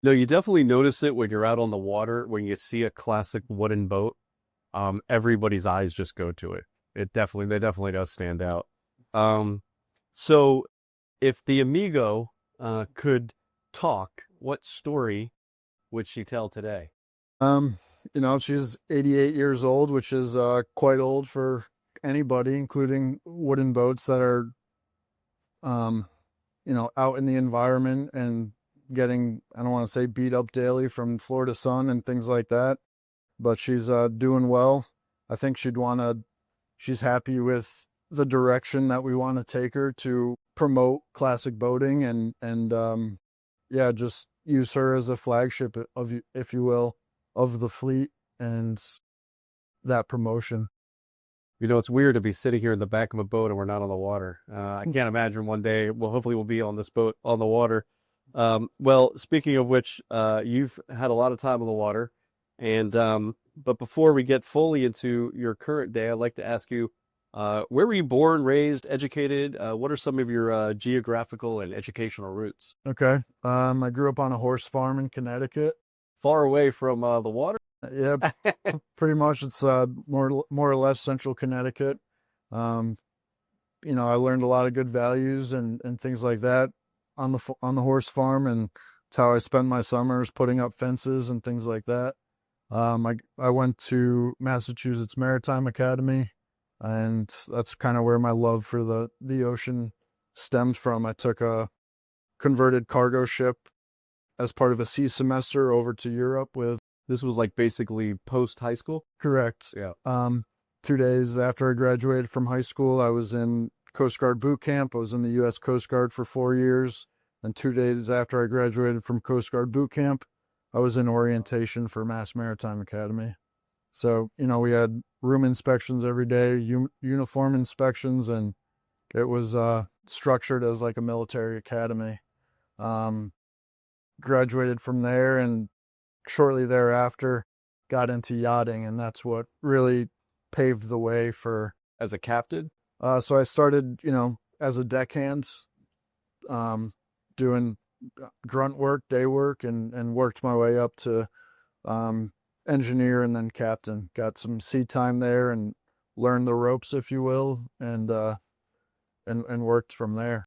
No, you definitely notice it when you're out on the water, when you see a classic wooden boat. Everybody's eyes just go to it. They definitely does stand out. Um, so if the Amigo could talk, what story would she tell today? Um, she's 88 years old, which is quite old for anybody, including wooden boats that are um, out in the environment and getting, I don't want to say beat up daily from Florida sun and things like that, but she's doing well. I think she's happy with the direction that we want to take her to promote classic boating and yeah, just use her as a flagship of, if you will, of the fleet and that promotion. You know, it's weird to be sitting here in the back of a boat and we're not on the water. I can't imagine one day. Well, hopefully, we'll be on this boat on the water. Well, speaking of which, you've had a lot of time on the water, and but before we get fully into your current day, I'd like to ask you, where were you born, raised, educated? What are some of your geographical and educational roots? Okay. I grew up on a horse farm in Connecticut. Far away from the water? Yeah, pretty much it's more or less central Connecticut. Um, I learned a lot of good values and things like that on on the horse farm, and it's how I spend my summers putting up fences and things like that. I went to Massachusetts Maritime Academy, and that's kind of where my love for the ocean stemmed from. I took a converted cargo ship as part of a sea semester over to Europe with. This was like basically post high school. Correct. Yeah. 2 days after I graduated from high school, I was in Coast Guard boot camp. I was in the U.S. Coast Guard for 4 years. And 2 days after I graduated from Coast Guard boot camp, I was in orientation for Mass Maritime Academy. So, we had room inspections every day, uniform inspections, and it was structured as like a military academy. Um, Graduated from there, and shortly thereafter got into yachting, and that's what really paved the way for. As a captain? So I started, as a deckhand, um, doing grunt work, day work, and worked my way up to um, engineer and then captain. Got some sea time there and learned the ropes, if you will, and worked from there.